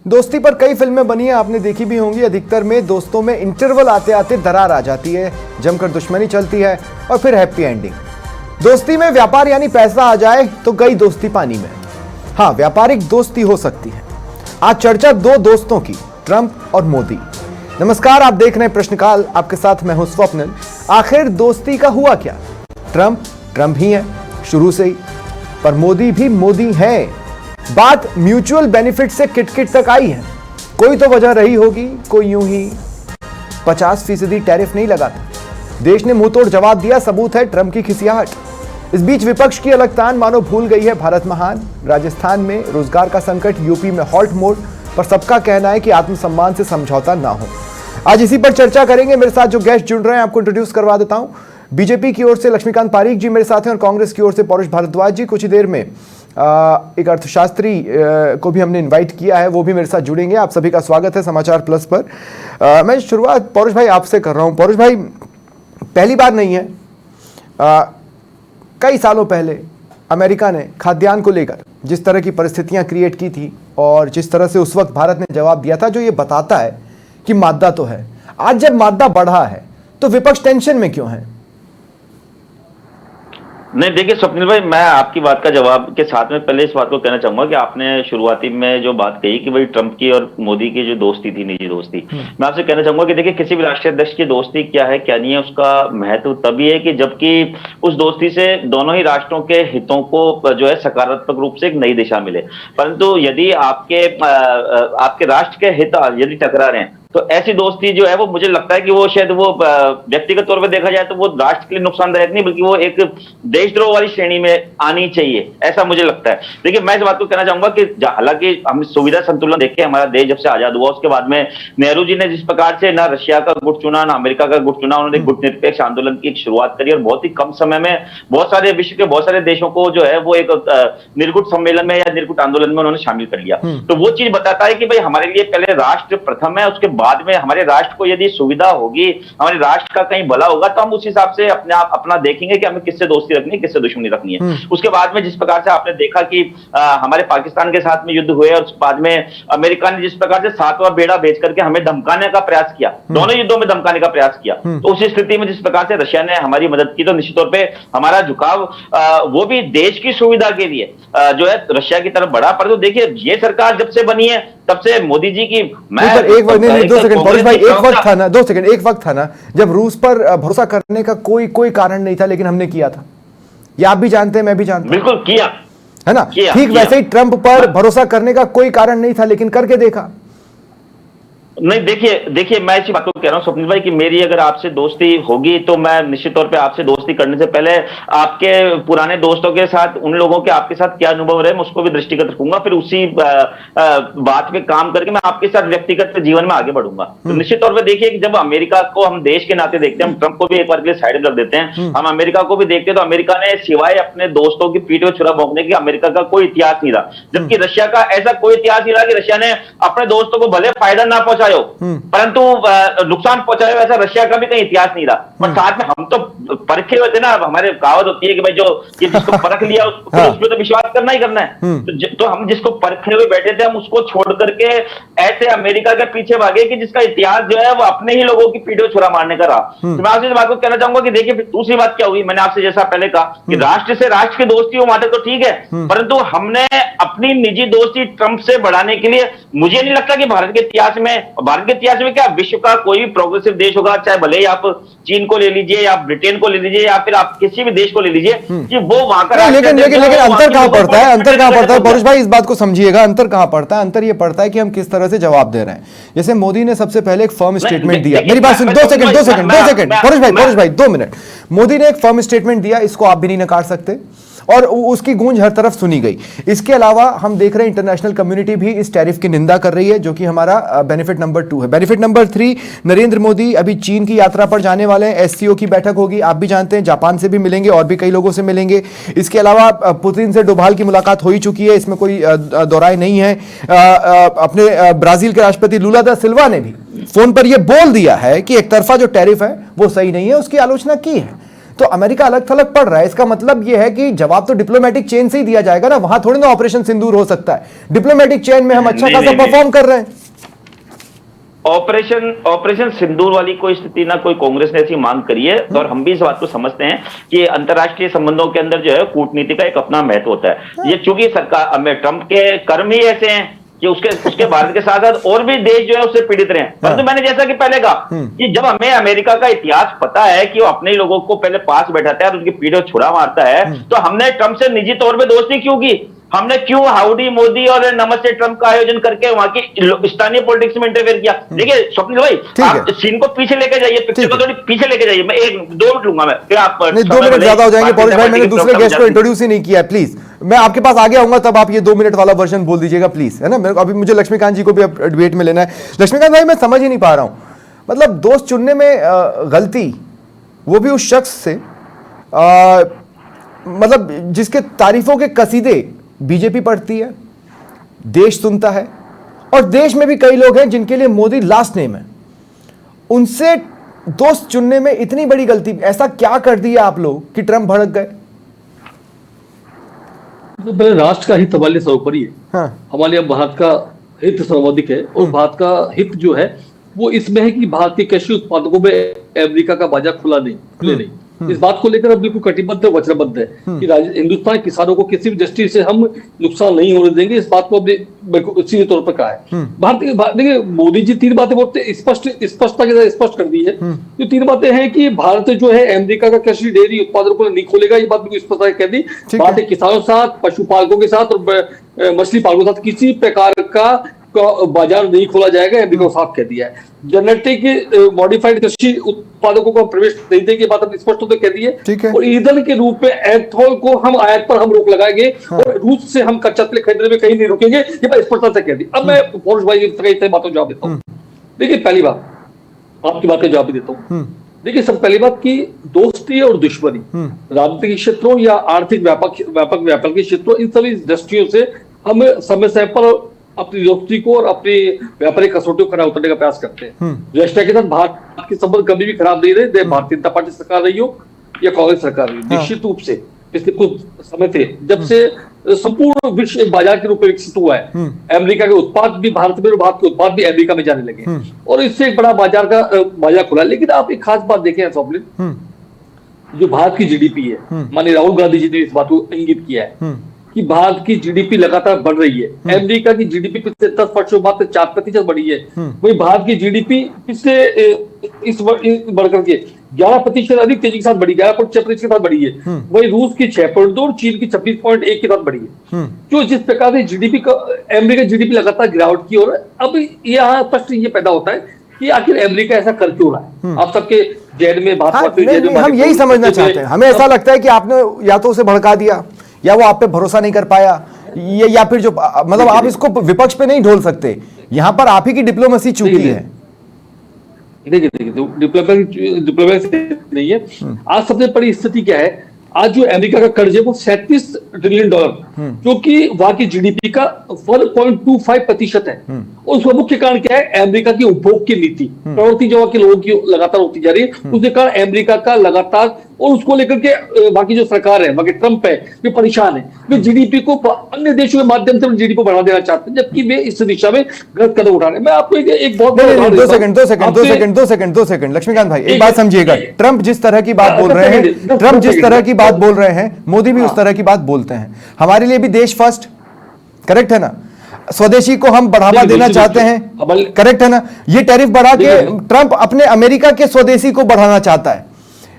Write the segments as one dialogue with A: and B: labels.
A: दोस्ती पर कई फिल्में बनी हैं, आपने देखी भी होंगी। अधिकतर में दोस्तों में इंटरवल आते आते दरार आ जाती है, जमकर दुश्मनी चलती है और फिर हैप्पी एंडिंग। दोस्ती में व्यापार यानी पैसा आ जाए तो गई दोस्ती पानी में। हाँ, व्यापारिक दोस्ती हो सकती है। आज चर्चा दो दोस्तों की, ट्रंप और मोदी। नमस्कार, आप देख रहे हैं प्रश्नकाल, आपके साथ मैं हूं स्वप्निल। आखिर दोस्ती का हुआ क्या? ट्रंप ही है शुरू से ही, पर मोदी भी मोदी है। बात म्यूचुअल बेनिफिट से किटकिट तक आई है। कोई तो वजह रही होगी, कोई यूं ही 50% टैरिफ नहीं लगाता। देश ने मुंह तोड़ जवाब दिया, सबूत है ट्रंप की खिसियाहट। इस बीच विपक्ष की अलग तान मानो भूल गई है भारत महान। राजस्थान में रोजगार का संकट, यूपी में हॉल्ट मोड, पर सबका कहना है कि आत्मसम्मान से समझौता ना हो। आज इसी पर चर्चा करेंगे। मेरे साथ जो गेस्ट जुड़ रहे हैं आपको इंट्रोड्यूस करवा देता हूं। बीजेपी की ओर से लक्ष्मीकांत पारीक जी मेरे साथ हैं और कांग्रेस की ओर से पौरुष भारद्वाज जी। कुछ ही देर में एक अर्थशास्त्री को भी हमने इनवाइट किया है, वो भी मेरे साथ जुड़ेंगे। आप सभी का स्वागत है समाचार प्लस पर। मैं शुरुआत पौरुष भाई आपसे कर रहा हूं। पौरुष भाई, पहली बार नहीं है, कई सालों पहले अमेरिका ने खाद्यान्न को लेकर जिस तरह की परिस्थितियां क्रिएट की थी और जिस तरह से उस वक्त भारत ने जवाब दिया था, जो ये बताता है कि मादा तो है। आज जब मादा बढ़ा है तो विपक्ष टेंशन में क्यों है?
B: नहीं, देखिए स्वप्निल भाई, मैं आपकी बात का जवाब के साथ में पहले इस बात को कहना चाहूंगा कि आपने शुरुआती में जो बात कही कि भाई ट्रंप की और मोदी की जो दोस्ती थी, निजी दोस्ती, मैं आपसे कहना चाहूंगा कि देखिए किसी भी राष्ट्रीय अध्यक्ष की दोस्ती क्या है क्या नहीं है, उसका महत्व तभी है कि जबकि उस दोस्ती से दोनों ही राष्ट्रों के हितों को जो है सकारात्मक रूप से एक नई दिशा मिले। परंतु यदि आपके राष्ट्र के हित यदि टकरा रहे हैं तो ऐसी दोस्ती जो है वो मुझे लगता है कि वो शायद वो व्यक्तिगत तौर पे देखा जाए तो वो राष्ट्र के लिए नुकसानदायक नहीं, बल्कि वो एक देशद्रोह वाली श्रेणी में आनी चाहिए, ऐसा मुझे लगता है। देखिए, मैं इस बात को कहना चाहूंगा कि हालांकि हम सुविधा संतुलन देख के हमारा देश जब से आजाद हुआ उसके बाद में नेहरू जी ने जिस प्रकार से ना रशिया का गुट चुना ना अमेरिका का गुट चुना, उन्होंने गुट निरपेक्ष आंदोलन की एक शुरुआत करी और बहुत ही कम समय में बहुत सारे विश्व के बहुत सारे देशों को जो है वो एक निर्गुट सम्मेलन में या निर्गुट आंदोलन में उन्होंने शामिल कर लिया। तो वो चीज बताता है कि भाई हमारे लिए पहले राष्ट्र प्रथम है, उसके बाद में हमारे राष्ट्र को यदि सुविधा होगी, हमारे राष्ट्र का कहीं भला होगा तो हम उस हिसाब से अपना देखेंगे कि हमें किससे दोस्ती रखनी है, किससे दुश्मनी रखनी है। उसके बाद में जिस प्रकार से आपने देखा कि हमारे पाकिस्तान के साथ में युद्ध हुए और उसके बाद में अमेरिका ने जिस प्रकार से 7वां बेड़ा भेज करके हमें धमकाने का प्रयास किया, दोनों युद्धों में धमकाने का प्रयास किया, तो उस स्थिति में जिस प्रकार से रशिया ने हमारी मदद की, तो निश्चित तौर पर हमारा झुकाव वो भी देश की सुविधा के लिए जो है रशिया की तरफ बढ़ा। परंतु देखिए, ये सरकार जब से बनी है तब से मोदी जी की
A: एक वक्त था ना जब रूस पर भरोसा करने का कोई कारण नहीं था, लेकिन हमने किया था। ये आप भी जानते हैं, मैं भी जानता हूं।
B: बिल्कुल किया,
A: है ना? ठीक वैसे ही ट्रंप पर भरोसा करने का कोई कारण नहीं था, लेकिन करके देखा।
B: नहीं, देखिए मैं इसी बात को कह रहा हूं स्वप्निल भाई कि मेरी अगर आपसे दोस्ती होगी तो मैं निश्चित तौर पे आपसे दोस्ती करने से पहले आपके पुराने दोस्तों के साथ, उन लोगों के आपके साथ क्या अनुभव रहे, मैं उसको भी दृष्टिगत रखूंगा। फिर उसी बात पे काम करके मैं आपके साथ व्यक्तिगत जीवन में आगे बढ़ूंगा। तो निश्चित तौर पर देखिए कि जब अमेरिका को हम देश के नाते देखते हैं, हम ट्रंप को भी एक बार के लिए साइड में रख देते हैं, हम अमेरिका को भी देखते हैं, तो अमेरिका ने सिवाय अपने दोस्तों की पीठ में छुरा भोंकने की अमेरिका का कोई इतिहास नहीं रहा। जबकि रशिया का ऐसा कोई इतिहास नहीं रहा कि रशिया ने अपने दोस्तों को भले फायदा ना पहुंचा परंतु नुकसान पहुंचाया, ऐसा रशिया का भी कहीं इतिहास नहीं रहा। पर साथ में हम तो परखे हुए थे ना, हमारे कहावत होती है कि भाई जो ये जिसको परख लिया उसमें तो विश्वास करना ही करना है। तो हम जिसको परखे हुए बैठे थे, हम उसको छोड़ करके ऐसे अमेरिका के पीछे भागे कि जिसका इतिहास जो है वो अपने ही लोगों की पीठ में छुरा मारने का रहा। तो मैं आपसे इस बात को कहना चाहूंगा कि देखिए दूसरी बात क्या हुई, मैंने आपसे जैसा पहले कहा कि राष्ट्र से राष्ट्र की दोस्ती हो माटे तो ठीक है, परंतु हमने अपनी निजी दोस्ती ट्रंप से बढ़ाने के लिए, मुझे नहीं लगता कि भारत के इतिहास में क्या विश्व का कोई भी प्रोग्रेसिव देश होगा, चाहे भले ही आप चीन को ले लीजिए या ब्रिटेन को ले लीजिए या फिर आप किसी भी देश को ले लीजिए, कि वो वहां का
A: लेकिन अंतर कहां पड़ता है? पौरुष भाई, इस बात को समझिएगा, अंतर कहां पड़ता है? अंतर ये पड़ता है कि हम किस तरह से जवाब दे रहे हैं। जैसे मोदी ने सबसे पहले एक फर्म स्टेटमेंट दिया। मेरी बात सुन, 2 सेकंड पौरुष भाई 2 मिनट। मोदी ने एक फर्म स्टेटमेंट दिया, इसको आप भी नहीं नकार सकते, और उसकी गूंज हर तरफ सुनी गई। इसके अलावा हम देख रहे हैं इंटरनेशनल कम्युनिटी भी इस टैरिफ की निंदा कर रही है, जो कि हमारा बेनिफिट नंबर 2 है। बेनिफिट नंबर 3, नरेंद्र मोदी अभी चीन की यात्रा पर जाने वाले हैं। एससीओ की बैठक होगी, आप भी जानते हैं, जापान से भी मिलेंगे और भी कई लोगों से मिलेंगे। इसके अलावा पुतिन से डोभाल की मुलाकात हो ही चुकी है, इसमें कोई दोराय नहीं है। अपने ब्राजील के राष्ट्रपति लुला दा सिल्वा ने भी फोन पर यह बोल दिया है कि एक तरफा जो टैरिफ है वो सही नहीं है, उसकी आलोचना की है। तो अमेरिका अलग थलग पड़ रहा है, इसका मतलब यह है कि जवाब तो डिप्लोमेटिक चेन से ही दिया जाएगा ना, वहां थोड़ी ना ऑपरेशन सिंदूर हो सकता है। डिप्लोमेटिक चेन में हम अच्छा खासा परफॉर्म कर रहे हैं।
B: ऑपरेशन सिंदूर वाली कोई स्थिति ना कोई कांग्रेस ने ऐसी मांग करी है, और हम भी इस बात को समझते हैं कि अंतर्राष्ट्रीय संबंधों के अंदर जो है कूटनीति का एक अपना महत्व होता है। ये चूंकि सरकार ट्रंप के कर्म ही ऐसे हैं कि उसके भारत के साथ साथ और भी देश जो है उससे पीड़ित रहे। परंतु मैंने जैसा कि पहले कहा कि जब हमें अमेरिका का इतिहास पता है कि वो अपने लोगों को पहले पास बैठाता है और उनकी पीठ छुरा मारता है, तो हमने ट्रंप से निजी तौर पर दोस्ती क्यों की? हमने क्यों हाउडी मोदी और नमस्ते ट्रंप का आयोजन करके वहां की स्थानीय पॉलिटिक्स में इंटरफेयर किया? देखिए स्वप्निल भाई, आप सीन को पीछे लेके जाइए, पिक्चर को थोड़ी पीछे लेके जाइए। मैं 1-2 मिनट लूंगा मैं, फिर आप
A: 2 मिनट ज्यादा हो जाएंगे पॉलिश भाई, मैंने दूसरे गेस्ट को इंट्रोड्यूस ही नहीं किया है। प्लीज मैं आपके पास आगे आऊंगा तब आप ये 2 मिनट वाला वर्जन बोल दीजिएगा प्लीज, है ना। मेरे अभी मुझे लक्ष्मीकांत जी को भी अब डिबेट में लेना है। लक्ष्मीकांत भाई, मैं समझ ही नहीं पा रहा हूं, मतलब दोस्त चुनने में गलती, वो भी उस शख्स से मतलब जिसके तारीफों के कसीदे बीजेपी पढ़ती है, देश सुनता है, और देश में भी कई लोग हैं जिनके लिए मोदी लास्ट नेम है। उनसे दोस्त चुनने में इतनी बड़ी गलती, ऐसा क्या कर दिया आप लोग कि ट्रंप भड़क गए?
C: तो पहले राष्ट्र का हित हमारे सर्वोपरि है। हाँ। हमारे यहाँ भारत का हित सर्वाधिक है, और भारत का हित जो है वो इसमें है कि भारत के कृषि उत्पादकों में अमेरिका का बाजार खुले नहीं। इस बात को लेकर हम बिल्कुल कटिबद्ध वचनबद्ध है कि हिंदुस्तान किसानों को किसी भी दृष्टि से हम नुकसान नहीं होने देंगे। इस बात को हमने सीधे तौर पर कहा है। देखिए, मोदी जी 3 बातें बहुत स्पष्टता के साथ स्पष्ट कर दी है। जो 3 बातें हैं कि भारत जो है अमेरिका का कृषि डेयरी उत्पादन को नहीं खोलेगा, ये बात बिल्कुल स्पष्ट कह दी। बात है किसानों के साथ, पशुपालकों के साथ और मछली पालकों के साथ किसी प्रकार का बाजार नहीं खोला जाएगा, अमेरिका को साफ कह दिया है। जेनेटिक मॉडिफाइड कृषि उत्पादकों को प्रवेश नहीं देंगे, बात हमने स्पष्ट कह दी है। और ईंधन के रूप में एथॉल को हम आयात पर हम रोक लगाएंगे, और रूस से हम कच्चा तेल खरीदने में कहीं नहीं रुकेंगे, ये बात स्पष्टता से कह दी। अब मैं पौरुष भाई की बातों जवाब देता हूँ। देखिए, पहली बात आपकी बात का जवाब भी देता हूँ। देखिए, सब पहली बात की दोस्ती और दुश्मनी राजनीतिक क्षेत्रों या आर्थिक व्यापार के क्षेत्रों, इन सभी दृष्टियों से हम समय समय पर अपनी दोस्ती को और अपनी व्यापारिक कसौटियों को खरा उतरने का प्रयास करते हैं। रशिया के साथ भारत के संबंध कभी भी खराब नहीं रहे, भारतीय जनता पार्टी सरकार रही हो या कांग्रेस सरकार रही हो। निश्चित रूप से पिछले कुछ समय थे जब से संपूर्ण विश्व एक बाजार के रूप में विकसित हुआ है। अमेरिका के उत्पाद भी भारत में और भारत के उत्पाद भी अमेरिका में जाने लगे, और इससे एक बड़ा बाजार खुला। लेकिन आप एक खास बात देखें स्वप्निल, जो भारत की जीडीपी है, माननीय राहुल गांधी जी ने इस बात को इंगित किया है कि भारत की जीडीपी लगातार बढ़ रही है। अमेरिका की जीडीपी पिछले 10 वर्षों बाद 4% बढ़ी है, वही भारत की जीडीपी पिछले इस बढ़कर के 11% अधिक तेजी के साथ बढ़ी, 11.6% के साथ बढ़ी है। वही रूस की 6.2 और चीन की 26.1 के साथ बढ़ी है। जो जिस प्रकार से जीडीपी का अमेरिका जीडीपी लगातार गिरावट की, और अब यहाँ प्रश्न ये पैदा होता है कि आखिर अमेरिका ऐसा कर क्यों रहा है? आप सबके जेड में बात
A: हम यही समझना चाहते हैं। हमें ऐसा लगता है कि आपने या तो उसे भड़का दिया, या वो आप पे भरोसा नहीं कर पाया, या फिर जो मतलब आप इसको विपक्ष पे नहीं ढोल सकते, यहां पर आप ही की डिप्लोमेसी चूकी है।
C: देखिए डिप्लोमेसी नहीं है। आज सबसे बड़ी स्थिति क्या है? आज जो अमेरिका का कर्ज है वो $37 ट्रिलियन, जो कि वहां की जीडीपी का 1.25% है। और उसका मुख्य कारण क्या है? अमेरिका की उपभोग की नीति, प्रवृत्ति जो के लोगों की लगातार होती जा रही है, उसके कारण अमेरिका का लगातार, और उसको लेकर के बाकी जो सरकार है, बाकी ट्रंप है, वे परेशान है। वे जीडीपी को अन्य देशों के माध्यम से जीडीपी को बढ़ा देना चाहते हैं, जबकि वे इस दिशा में गलत कदम उठा रहे हैं। मैं आपको एक बहुत
A: 2 सेकंड लक्ष्मीकांत भाई, एक बात समझिएगा। ट्रंप जिस तरह की बात बोल रहे हैं, मोदी भी उस तरह की बात बोलते हैं। हमारे लिए भी देश फर्स्ट, करेक्ट है ना? स्वदेशी को हम बढ़ावा देना चाहते हैं, करेक्ट है ना? ये टैरिफ बढ़ा के ट्रंप अपने अमेरिका के स्वदेशी को बढ़ाना चाहता है।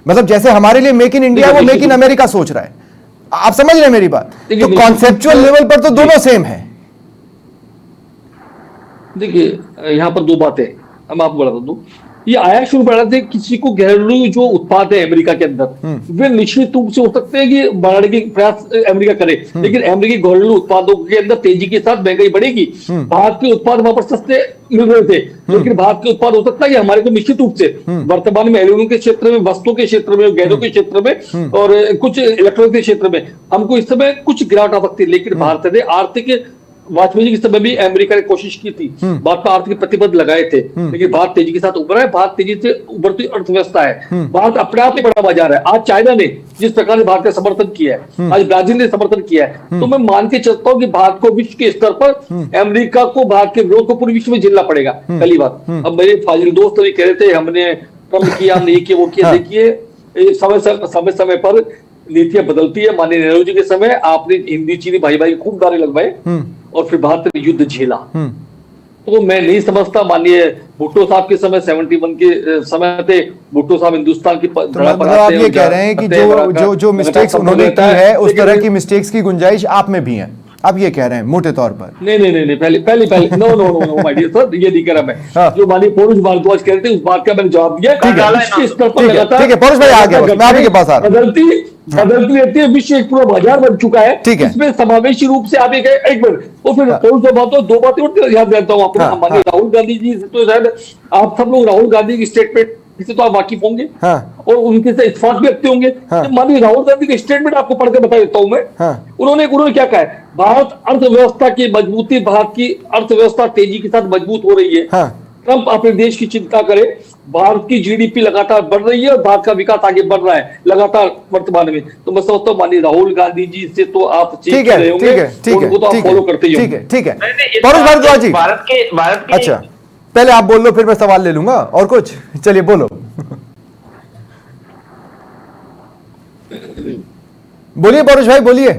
A: मतलब जैसे हमारे लिए मेक इन इंडिया, वो मेक इन अमेरिका सोच रहा है। आप समझ रहे हैं मेरी बात? तो कॉन्सेप्चुअल लेवल पर तो दोनों सेम है।
C: देखिए, यहां पर 2 बातें मैं आपको बता दूं। ये आया शुरू बढ़ाते थे, किसी को घरेलू जो उत्पाद है अमेरिका के अंदर, वे निश्चित रूप से हो सकते हैं कि बढ़ाने के प्रयास अमेरिका करे, लेकिन अमेरिकी घरेलू उत्पादों के अंदर तेजी के साथ महंगाई बढ़ेगी। भारत के उत्पाद वहां पर सस्ते मिल रहे थे, लेकिन भारत के उत्पाद हो सकता है कि हमारे को निश्चित रूप से वर्तमान में एल्यूमिनियम के क्षेत्र में, वस्तुओं के क्षेत्र में, गहनों के क्षेत्र में और कुछ इलेक्ट्रॉनिक के क्षेत्र में हमको इस समय कुछ गिरावट आ सकती है। लेकिन भारत ने आर्थिक वाजपेयी जी के समय भी अमेरिका ने कोशिश की थी, भारत पर आर्थिक प्रतिबंध लगाए थे, लेकिन भारत तेजी के साथ उभरा है। भारत तेजी से उभरती अर्थव्यवस्था है। भारत अपने आप में बड़ा बाजार है। आज चाइना ने जिस प्रकार से भारत का समर्थन किया है, आज ब्राजील ने समर्थन किया है, तो मैं मान के चलता हूँ कि भारत को विश्व के स्तर पर अमेरिका को, भारत के विरोध को पूरे विश्व में झेलना पड़ेगा। पहली बात। अब मेरे फाजिल दोस्त भी कह रहे थे हमने ट्रम्प किया, हमने ये किया, वो किया। देखिए समय पर नीतियां बदलती है। माननीय नेहरू जी के समय आपने हिंदी चीनी भाई भाई खूब नारे लगवाए और फिर भारत ने युद्ध झेला। तो मैं नहीं समझता, माननीय भुट्टो साहब के समय 71 के समय थे, भुट्टो साहब हिंदुस्तान की
A: मतलब आप ये कह रहे हैं कि जो मिस्टेक्स उन्होंने की है उस तरह की मिस्टेक्स की गुंजाइश आप में भी है, आप ये कह रहे हैं मोटे तौर पर?
C: नहीं, पहले नो माय डियर सर, ये नहीं कह रहा मैं। जो माननीय पौरुष भारद्वाज कह रहे थे उस बात का मैंने जवाब दिया।
A: ठीक है पौरुष भाई, आगे मैं आप ही के पास आ रहा हूं।
C: बदलती रहती है, विश्व एक पूरा बाजार बन चुका है। इसमें समावेशी रूप से आप एक मिनट और फिर दो बातें और याद रहता हूँ आपको। हमारे राहुल गांधी जी से तो शायद आप सब लोग राहुल गांधी की स्टेटमेंट से तो आप वाकिफ होंगे और उनके से इत्तेफाक भी रखते होंगे। माननीय राहुल गांधी का स्टेटमेंट आपको पढ़कर बता देता हूं मैं। उन्होंने क्या कहा है? भारत अर्थव्यवस्था की मजबूती, भारत की अर्थव्यवस्था तेजी के साथ मजबूत हो रही है। ट्रंप अपने देश की चिंता करे, भारत की जीडीपी लगातार बढ़ रही है और भारत का विकास आगे बढ़ रहा है लगातार वर्तमान में। तो मैं समझता हूँ माननीय राहुल गांधी जी से तो आप सीख रहे होंगे, उनको तो आप फॉलो करते ही होंगे।
A: ठीक है पौरुष भारद्वाज जी,
B: भारत के
A: अच्छा पहले आप बोल लो फिर मैं सवाल ले लूंगा और कुछ। चलिए बोलो बोलिए पौरुष भाई, बोलिए।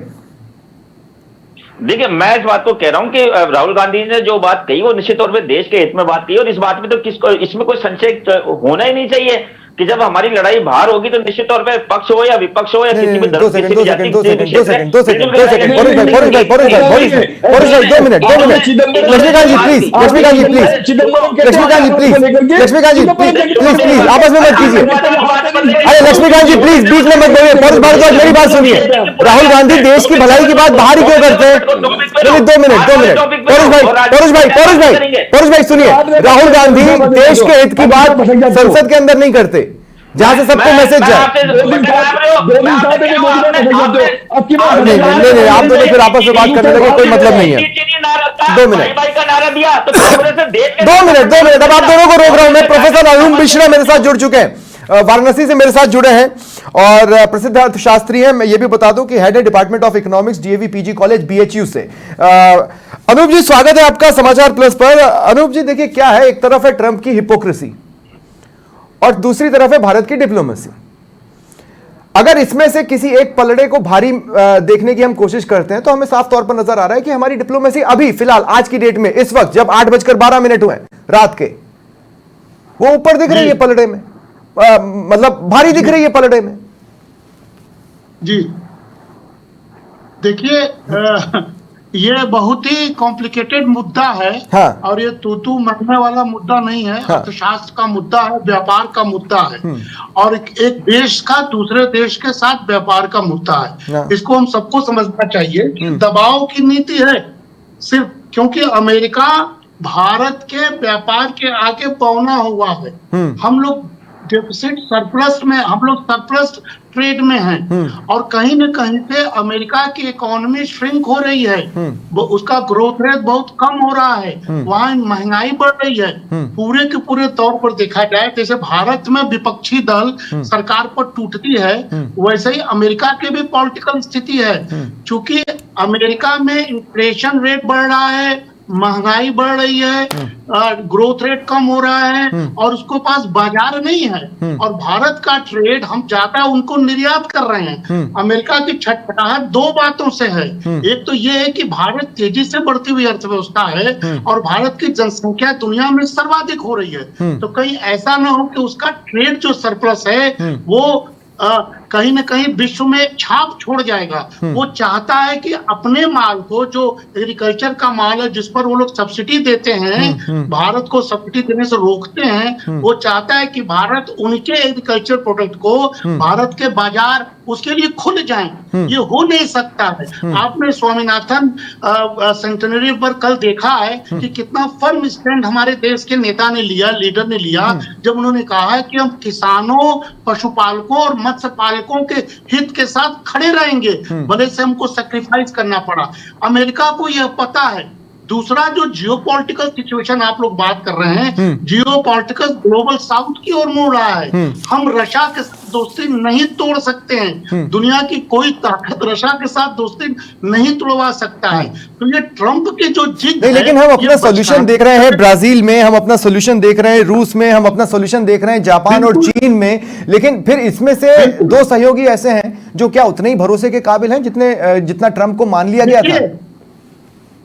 B: देखिए, मैं इस बात को कह रहा हूं कि राहुल गांधी ने जो बात कही वो निश्चित तौर पे देश के हित में बात की, और इस बात में तो किसको, इसमें कोई संशय होना ही नहीं चाहिए कि जब हमारी लड़ाई बाहर होगी तो निश्चित तौर पे पक्ष हो या विपक्ष हो या किसी भी धर्म, किसी भी जाति,
A: दो सेकंड पौरुष भाई 2 मिनट लक्ष्मीकांत जी प्लीज, लक्ष्मीकांत जी आपस में मत कीजिए। अरे लक्ष्मीकांत जी प्लीज बीच में मत बोलिए। पौरुष भारद्वाज मेरी बात सुनिए, राहुल गांधी देश की भलाई की बात बाहर ही क्यों करते हैं? चलिए 2 मिनट पौरुष भाई सुनिए, राहुल गांधी देश के हित की बात संसद के अंदर नहीं करते जहां से सबको मैसेज जाए। नहीं आप दोनों फिर आपस में बात करने लगे, कोई मतलब नहीं है। 2 मिनट अब आप दोनों को रोक रहा हूं मैं। प्रोफेसर अरुण मिश्रा मेरे साथ जुड़ चुके हैं, वाराणसी से मेरे साथ जुड़े हैं और प्रसिद्ध अर्थशास्त्री हैं। मैं ये भी बता दूं कि हेड है department of economics DAV PG college BHU से। अनूप जी स्वागत है आपका समाचार प्लस पर। अनूप जी देखिए क्या है, एक तरफ है ट्रंप की हिपोक्रेसी और दूसरी तरफ है भारत की डिप्लोमेसी। अगर इसमें से किसी एक पलड़े को भारी देखने की हम कोशिश करते हैं तो हमें साफ तौर पर नजर आ रहा है कि हमारी डिप्लोमेसी अभी फिलहाल आज की डेट में इस वक्त जब 8:12 हुए रात के, वो ऊपर दिख रही है पलड़े में, मतलब भारी दिख रही है पलड़े में।
D: जी देखिए ये बहुत ही कॉम्प्लिकेटेड मुद्दा है। और ये तू मरने वाला मुद्दा नहीं है। अर्थशास्त्र का मुद्दा है, व्यापार का मुद्दा है और एक देश का दूसरे देश के साथ व्यापार का मुद्दा है। इसको हम सबको समझना चाहिए। दबाव की नीति है सिर्फ क्योंकि अमेरिका भारत के व्यापार के आगे पौना हुआ है। हम लोग डेफिसिट सरप्लस में, हम लोग सरप्लस ट्रेड में हैं और कहीं न कहीं पे अमेरिका की इकोनॉमी श्रिंक हो रही है, उसका ग्रोथ रेट बहुत कम हो रहा है, वहाँ महंगाई बढ़ रही है। पूरे के पूरे तौर पर देखा जाए जैसे भारत में विपक्षी दल सरकार पर टूटती है, वैसे ही अमेरिका की भी पॉलिटिकल स्थिति है। चूंकि अमेरिका में इन्फ्लेशन रेट बढ़ रहा है, महंगाई बढ़ रही है, ग्रोथ रेट कम हो रहा है और उसको पास बाजार नहीं है और भारत का ट्रेड हम ज्यादा उनको निर्यात कर रहे हैं। अमेरिका की छटपटाहट 2 बातों से है। एक तो ये है कि भारत तेजी से बढ़ती हुई अर्थव्यवस्था है और भारत की जनसंख्या दुनिया में सर्वाधिक हो रही है। तो कहीं ऐसा ना हो कि उसका ट्रेड जो सरप्लस है वो कहीं न कहीं विश्व में छाप छोड़ जाएगा। वो चाहता है कि अपने माल को, जो एग्रीकल्चर का माल है जिस पर वो लोग सब्सिडी देते हैं, भारत को सब्सिडी देने से रोकते हैं, वो चाहता है कि भारत उनके एग्रीकल्चर प्रोडक्ट को भारत के बाजार उसके लिए खुल जाएं। ये हो नहीं सकता है। आपने स्वामीनाथन सेंटेनरी पर कल देखा है कि कितना फर्म स्टैंड हमारे देश के नेता ने लिया, लीडर ने लिया, जब उन्होंने कहा है कि हम किसानों, पशुपालकों और मत्स्य पालकों के हित के साथ खड़े रहेंगे, भले से हमको सैक्रिफाइस करना पड़ा। अमेरिका को यह पता है दूसरा जो जियोपॉलिटिकल सिचुएशन आप लोग बात कर रहे हैं, जियोपॉलिटिकल ग्लोबल साउथ की ओर मुड़ रहा है। हम रशिया के साथ दोस्ती नहीं तोड़ सकते हैं, दुनिया की कोई ताकत रशिया के साथ दोस्ती नहीं तोड़वा सकता है। तो ये ट्रंप के जो जिद
A: नहीं, लेकिन हम अपना सोल्यूशन देख रहे हैं ब्राजील में, हम अपना सोल्यूशन देख रहे हैं रूस में, हम अपना सोल्यूशन देख रहे हैं जापान और चीन में, लेकिन फिर इसमें से दो सहयोगी ऐसे हैं जो क्या उतने ही भरोसे के काबिल हैं जितना ट्रंप को मान लिया गया था।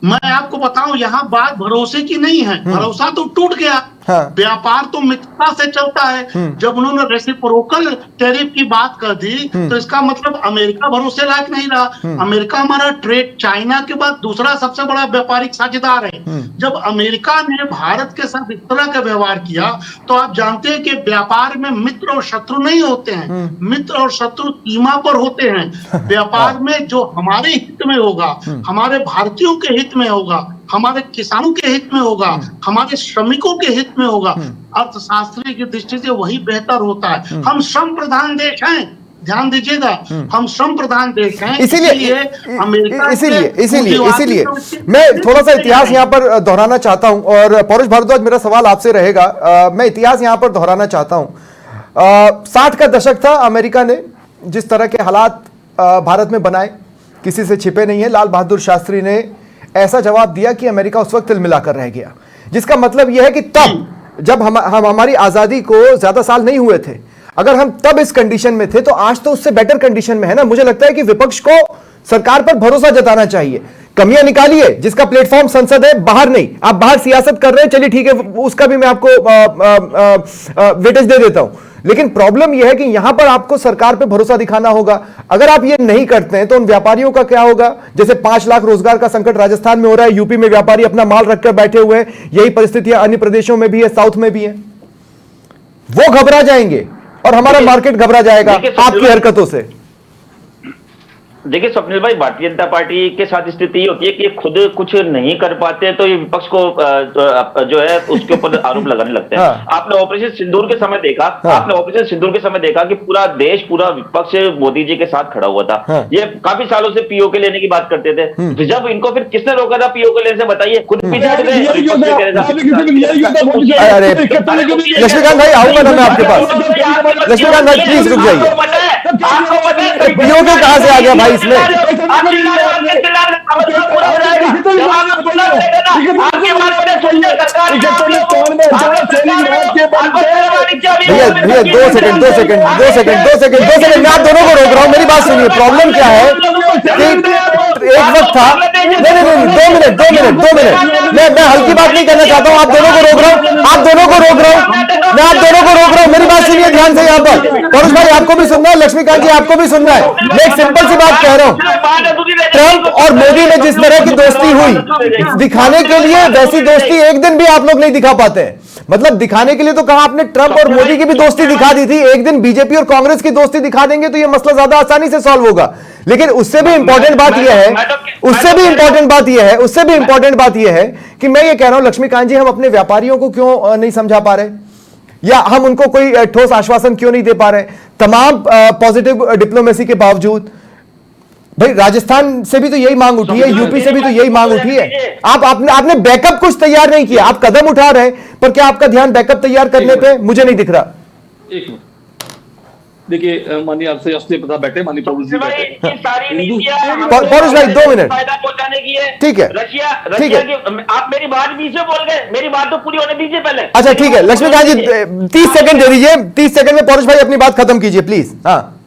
D: मैं आपको बताऊं, यहाँ बात भरोसे की नहीं है, भरोसा तो टूट गया। व्यापार तो मित्रता से चलता है। जब उन्होंने रेसिप्रोकल टैरिफ की बात कर दी तो इसका मतलब अमेरिका भरोसे लायक नहीं रहा। अमेरिका हमारा ट्रेड चाइना के बाद दूसरा सबसे बड़ा व्यापारिक साझेदार है। जब अमेरिका ने भारत के साथ इस तरह का व्यवहार किया तो आप जानते हैं कि व्यापार में मित्र और शत्रु नहीं होते हैं, मित्र और शत्रु सीमा पर होते हैं। व्यापार में जो हमारे हित में होगा, हमारे भारतीयों के हित में होगा, हमारे किसानों के हित में होगा, हमारे श्रमिकों के हित में होगा, अर्थशास्त्री की दृष्टि से वही बेहतर होता है। हम श्रम प्रधान देश हैं, ध्यान दीजिएगा, हम श्रम प्रधान देश हैं। इसीलिए
A: मैं थोड़ा सा इतिहास यहाँ पर दोहराना चाहता हूँ, और पौरुष भारद्वाज मेरा सवाल आपसे रहेगा। मैं इतिहास यहाँ पर दोहराना चाहता हूँ। 60 का दशक था, अमेरिका ने जिस तरह के हालात भारत में बनाए किसी से छिपे नहीं है। लाल बहादुर शास्त्री ने ऐसा जवाब दिया कि अमेरिका उस वक्त तिल मिलाकर रह गया, जिसका मतलब यह है कि तब जब हम हमारी आजादी को ज्यादा साल नहीं हुए थे, अगर हम तब इस कंडीशन में थे तो आज तो उससे बेटर कंडीशन में है ना। मुझे लगता है कि विपक्ष को सरकार पर भरोसा जताना चाहिए। कमियां निकालिए, जिसका प्लेटफॉर्म संसद है, बाहर नहीं। आप बाहर सियासत कर रहे हैं, चलिए ठीक है, उसका भी मैं आपको वेटेज दे देता हूं, लेकिन प्रॉब्लम यह है कि यहां पर आपको सरकार पे भरोसा दिखाना होगा। अगर आप ये नहीं करते हैं तो उन व्यापारियों का क्या होगा? जैसे 5 लाख रोजगार का संकट राजस्थान में हो रहा है, यूपी में व्यापारी अपना माल रखकर बैठे हुए हैं, यही परिस्थितियां अन्य प्रदेशों में भी है, साउथ में भी है। वो घबरा जाएंगे और हमारा मार्केट घबरा जाएगा आपकी हरकतों से।
B: देखिए स्वप्निल भाई, भारतीय जनता पार्टी के साथ स्थिति ये होती है कि खुद कुछ नहीं कर पाते तो ये विपक्ष को जो है उसके ऊपर आरोप लगाने लगते हैं। आपने ऑपरेशन सिंदूर के समय देखा, आपने ऑपरेशन सिंदूर के समय देखा कि पूरा देश, पूरा विपक्ष मोदी जी के साथ खड़ा हुआ था। ये काफी सालों से पीओके लेने की बात करते थे, तो जब इनको फिर किसने रोका था पीओके लेने से? बताइए, खुद पीछे हटे।
A: लक्ष्मीकांत भाई आऊंगा ना मैं आपके पास। लक्ष्मीकांत भाई प्लीज रुक जाइए। पीओके कहां से आ गया भाई इसमें? भैया 2 सेकंड मैं आप दोनों को रोक रहा हूं, मेरी बात सुनिए। प्रॉब्लम क्या है कि एक वक्त था, नहीं 2 मिनट मैं हल्की बात नहीं करना चाहता हूं, आप दोनों को रोक रहा हूं, मेरी बात सुनिए ध्यान से। यहाँ पर पौरुष भाई आपको भी सुनना है, लक्ष्मीकांत जी आपको भी सुनना है। मैं एक सिंपल सी बात कह रहा हूं, ट्रंप और मोदी में जिस तरह की दोस्ती हुई, दिखाने के लिए वैसी दोस्ती एक दिन भी आप लोग नहीं दिखा पाते हैं। मतलब दिखाने के लिए तो कहा आपने, ट्रंप और मोदी की भी दोस्ती दिखा दी थी, एक दिन बीजेपी और कांग्रेस की दोस्ती दिखा देंगे तो यह मसला ज्यादा आसानी से सॉल्व होगा। लेकिन उससे भी इंपॉर्टेंट बात यह है कि मैं ये कह रहा हूं लक्ष्मीकांत जी, हम अपने व्यापारियों को क्यों नहीं समझा पा रहे, या हम उनको कोई ठोस आश्वासन क्यों नहीं दे पा रहे? तमाम पॉजिटिव डिप्लोमेसी के बावजूद भाई राजस्थान से भी तो यही मांग उठी है, यूपी से भी तो यही मांग उठी है। आपने बैकअप कुछ तैयार नहीं किया। आप कदम उठा रहे हैं, पर क्या आपका ध्यान बैकअप तैयार करने पे मुझे नहीं दिख रहा।
C: एक मिनट देखिए, मानिए आपसे असली पता बैठे, मानिए पौरुष जी बैठे।
A: पौरुष भाई 2 मिनट
B: फायदा पहुंचाने की है।
A: ठीक है,
B: रशिया की आप मेरी बात बीच में बोल गए, मेरी बात तो पूरी होने दीजिए पहले।
A: अच्छा ठीक है, लक्ष्मीकांत जी 30 सेकंड दे दीजिए, 30 सेकंड में पौरुष भाई अपनी बात खत्म कीजिए प्लीज। हाँ,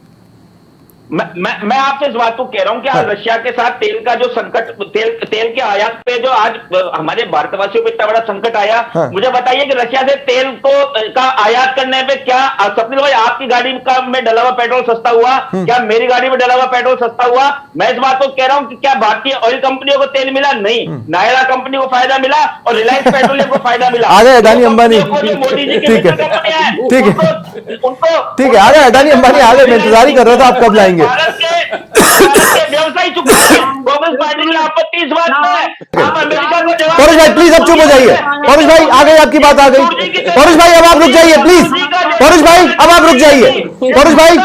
B: मैं आपसे इस बात को कह रहा हूं कि रशिया के साथ तेल का जो संकट, तेल के आयात पे जो आज हमारे भारतवासियों पे इतना बड़ा संकट आया, मुझे बताइए कि रशिया से तेल का आयात करने पे क्या स्वप्निल भाई आपकी गाड़ी में डला हुआ पेट्रोल सस्ता हुआ? क्या मेरी गाड़ी में डला हुआ पेट्रोल सस्ता हुआ? मैं इस बात को कह रहा हूं कि क्या भारतीय ऑयल कंपनियों को तेल मिला? नहीं। नायरा कंपनी को फायदा मिला और रिलायंस पेट्रोलियम को फायदा मिला।
A: आ गए अडानी अंबानी,
B: मोदी जी
A: ठीक है, आ गए अडानी अंबानी, आ गए। मैं इंतजार ही कर रहा था आप कब लाएंगे।
B: भारत के व्यवसायी चुप है, कांग्रेस पार्टी की आपत्ति इस बात में है। आप अमेरिका को जवाब।
A: पौरुष भाई प्लीज अब चुप हो जाइए। पौरुष भाई आ गई आपकी बात, आ गई। पौरुष भाई अब आप रुक जाइए प्लीज। पौरुष भाई अब आप रुक जाइए। पौरुष भाई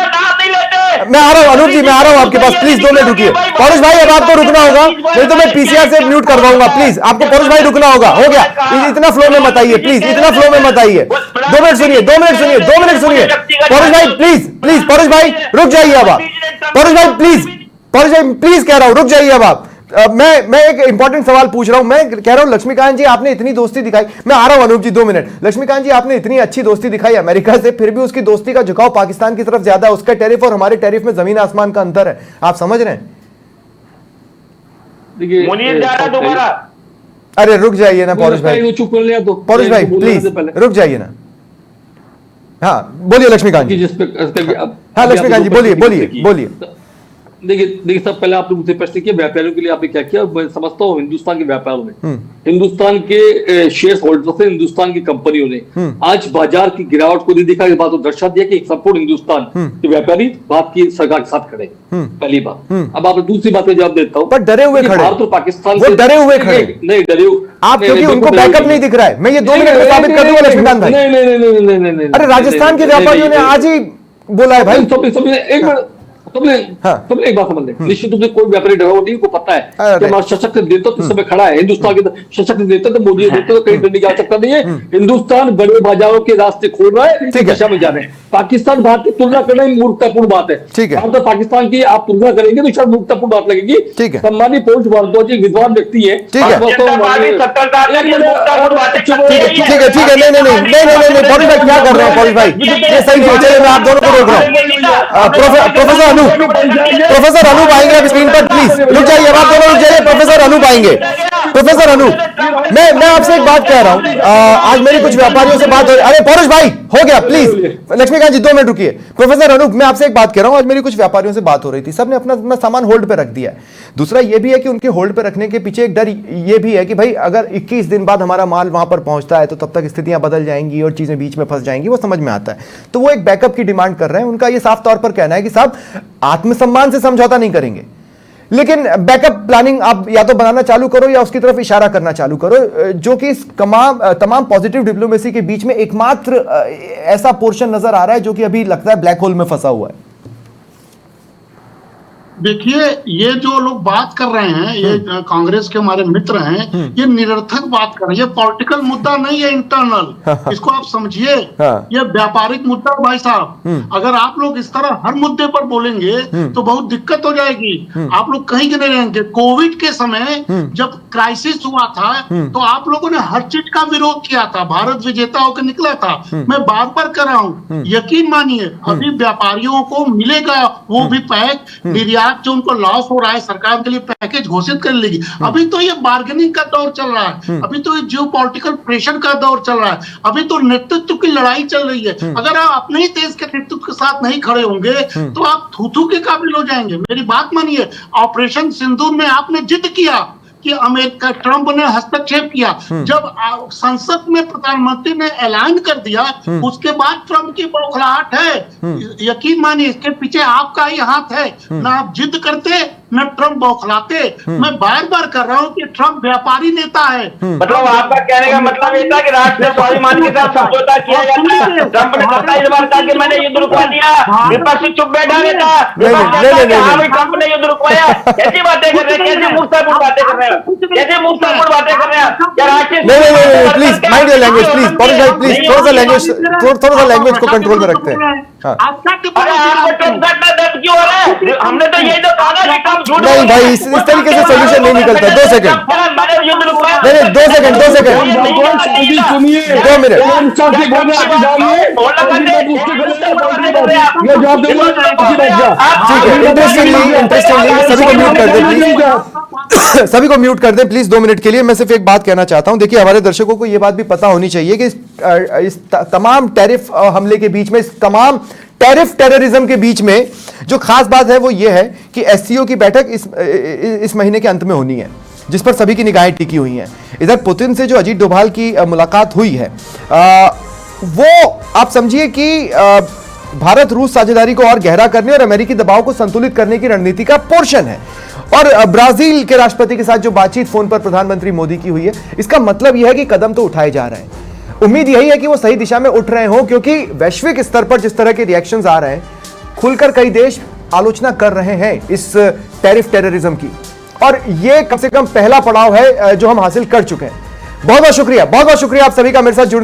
A: मैं आ रहा हूँ अनूप जी, मैं आ रहा हूँ आपके पास, प्लीज 2 मिनट रुकिए। पौरुष भाई अब आपको रुकना होगा, नहीं तो मैं पीसीआर से म्यूट करवाऊंगा। प्लीज आपको पौरुष भाई रुकना होगा, हो गया, इतना फ्लो में मत आइए प्लीज, इतना फ्लो में मत आइए। 2 मिनट सुनिए, 2 मिनट सुनिए, 2 मिनट सुनिए। पौरुष भाई प्लीज प्लीज, पौरुष भाई रुक जाइए अब आप, पौरुष भाई प्लीज, पौरुष भाई प्लीज कह रहा हूं रुक जाइए अब आप। मैं एक इंपॉर्टेंट सवाल पूछ रहा हूं, मैं कह रहा हूं लक्ष्मीकांत जी आपने इतनी दोस्ती दिखाई, मैं आ रहा हूं अनूप जी 2 मिनट। लक्ष्मीकांत जी आपने इतनी अच्छी दोस्ती दिखाई अमेरिका से, फिर भी उसकी दोस्ती का झुकाव पाकिस्तान की तरफ ज्यादा है, उसका टैरिफ और हमारे टैरिफ में जमीन आसमान का अंतर है, आप समझ रहे हैं? अरे रुक जाइए ना पौरुष भाई,
C: चुप कर लिया तो
A: पौरुष भाई प्लीज रुक जाइए ना। हाँ बोलिए लक्ष्मीकांत जी। हाँ लक्ष्मीकांत जी बोलिए बोलिए बोलिए।
C: देखिए सब पहले आपने मुझसे प्रश्न किया व्यापारियों के लिए आपने क्या किया। मैं समझता हूँ हिंदुस्तान के व्यापारियों ने, हिंदुस्तान के शेयर होल्डर्स ने, हिंदुस्तान की कंपनियों ने आज बाजार की गिरावट को नहीं देखा, इस बात को दर्शा दिया कि संपूर्ण हिंदुस्तान के व्यापारी बात की सरकार के साथ खड़े। पहली बात। अब आप दूसरी बात में जवाब देता हूँ,
A: पर डरे हुए खड़े,
C: भारत और पाकिस्तान
A: वो डरे हुए खड़े
C: नहीं, डरे
A: आप, क्योंकि उनको बैकअप नहीं दिख रहा है। मैं ये 2 मिनट में साबित कर दूंगा लक्ष्मीकांत भाई।
C: नहीं,
A: अरे राजस्थान के व्यापारियों ने आज ही बोला है भाई।
C: एक मिनट, तुमने एक बात समझ ले, निश्चित रूप से कोई व्यापारी डरा नहीं, को पता है कि हमारा सशक्त नेतृत्व समय खड़ा है, हिंदुस्तान के सशक्त नेतृत्व मोदी नेतृत्व कहीं डरने की आवश्यकता नहीं है। हिंदुस्तान बड़े बाजारों के रास्ते खोल रहा है, इस दिशा में जा रहे हैं। पाकिस्तान भारत की तुलना करना ही मूर्खतापूर्ण बात है। भारत और पाकिस्तान की आप तुलना करेंगे तो शायद मूर्खतापूर्ण बात लगेगी। सम्मानीय पौरुष भारद्वाज एक विद्वान व्यक्ति है।
A: ठीक है ठीक है, नहीं पौरुष भाई क्या कर रहे हैं पौरुष भाई, ये सही सोचे, मैं आप दोनों को रोक रहा हूँ। प्रोफेसर अनूप आएंगे अब स्क्रीन पर, प्लीज रुक जाइए, अब आप दोनों रुक जाइए, प्रोफेसर अनूप आएंगे। प्रोफेसर अनूप मैं आपसे एक बात कह रहा हूं, आज मेरी कुछ व्यापारियों से बात हो रही। अरे पौरुष भाई हो गया प्लीज, लक्ष्मीकांत जी 2 मिनट रुकिए। प्रोफेसर अनूप मैं आपसे एक बात कह रहा हूं, आज मेरी कुछ व्यापारियों से बात हो रही थी, सबने अपना सामान होल्ड पे रख दिया है। दूसरा ये भी है कि उनके होल्ड पे रखने के पीछे एक डर ये भी है कि भाई अगर 21 दिन बाद हमारा माल वहां पर पहुंचता है तो तब तक स्थितियां बदल जाएंगी और चीजें बीच में फंस जाएंगी, वो समझ में आता है। तो वो एक बैकअप की डिमांड कर रहे हैं। उनका ये साफ तौर पर कहना है कि साहब आत्मसम्मान से समझौता नहीं करेंगे, लेकिन बैकअप प्लानिंग आप या तो बनाना चालू करो या उसकी तरफ इशारा करना चालू करो, जो कि इस तमाम पॉजिटिव डिप्लोमेसी के बीच में एकमात्र ऐसा पोर्शन नजर आ रहा है जो कि अभी लगता है ब्लैक होल में फंसा हुआ है।
D: देखिए ये जो लोग बात कर रहे हैं, ये कांग्रेस के हमारे मित्र हैं, ये निरर्थक बात कर रहे हैं। ये पॉलिटिकल मुद्दा नहीं है, इंटरनल, इसको आप समझिए। ये व्यापारिक मुद्दा भाई साहब। अगर आप लोग इस तरह हर मुद्दे पर बोलेंगे तो बहुत दिक्कत हो जाएगी, आप लोग कहीं के नहीं रहेंगे। कोविड के समय जब क्राइसिस हुआ था तो आप लोगों ने हर चीज का विरोध किया था, भारत विजेता होकर निकला था। मैं बार बार कर रहा हूँ, यकीन मानिए अभी व्यापारियों को मिलेगा वो भी पैक, निर्यात जो उनको लॉस हो रहा है सरकार के लिए पैकेज घोषित कर लेगी। अभी तो ये बार्गेनिंग का दौर चल रहा है, अभी तो ये जियोपॉलिटिकल प्रेशर का दौर चल रहा है, अभी तो नेतृत्व की लड़ाई चल रही है। अगर आप अपने ही देश के नेतृत्व के साथ नहीं खड़े होंगे तो आप थू के काबिल हो जाएंगे। मेरी बात मानिए, ऑपरेशन सिंदूर में आपने जिद किया कि अमेरिका, ट्रंप ने हस्तक्षेप किया, जब संसद में प्रधानमंत्री ने ऐलान कर दिया उसके बाद ट्रंप की बौखलाहट है। यकीन मानिए इसके पीछे आपका ही हाथ है, ना आप जिद करते न ट्रंप बौखलाते। मैं बार बार कर रहा हूँ कि ट्रंप व्यापारी नेता है।
B: मतलब आपका कहने का मतलब ये था कि राष्ट्रीय स्वाभिमान के साथ समझौता किया जाता है। ट्रंप ने 27 बार कहा कि मैंने युद्ध रुकवा दिया, विपक्ष चुप बैठा रहता, ट्रंप ने युद्ध रुकवाया। कैसी बातें कर रहे हैं, कैसी मूर्खतापूर्ण बातें कर रहे हैं, कैसे मूर्खतापूर्ण बातें कर रहे हैं।
A: नहीं please mind your language please, पौरुष भाई प्लीज थोड़ा सा लैंग्वेज को कंट्रोल में रखते हैं।
B: हमने तो यही तो कहा
A: नहीं भाई, इस तरीके से सोल्यूशन नहीं निकलता। 2 सेकंड, नहीं 2 सेकंड 2 मिनट। इंटरेस्टिंगली सभी को म्यूट कर दे प्लीज, सभी को म्यूट कर दे प्लीज 2 मिनट के लिए। मैं सिर्फ एक बात कहना चाहता हूं, देखिए हमारे दर्शकों को यह बात भी पता होनी चाहिए कि इस तमाम टैरिफ हमले के बीच में, इस तमाम टैरिफ टेररिज्म के बीच में जो खास बात है वो ये है कि एससीओ की बैठक इस महीने के अंत में होनी है, जिस पर सभी की निगाहें टिकी हुई हैं। इधर पुतिन से जो अजीत डोभाल की मुलाकात हुई है, वो आप समझिए कि भारत रूस साझेदारी को और गहरा करने और अमेरिकी दबाव को संतुलित करने की रणनीति का पोर्शन है। और ब्राजील के राष्ट्रपति के साथ जो बातचीत फोन पर प्रधानमंत्री मोदी की हुई है, इसका मतलब यह है कि कदम तो उठाए जा रहे हैं। उम्मीद यही है कि वो सही दिशा में उठ रहे हो, क्योंकि वैश्विक स्तर पर जिस तरह के रिएक्शंस आ रहे हैं, खुलकर कई देश आलोचना कर रहे हैं इस टैरिफ टेररिज्म की, और ये कम से कम पहला पड़ाव है जो हम हासिल कर चुके हैं। बहुत बहुत शुक्रिया आप सभी का मेरे साथ जुड़ने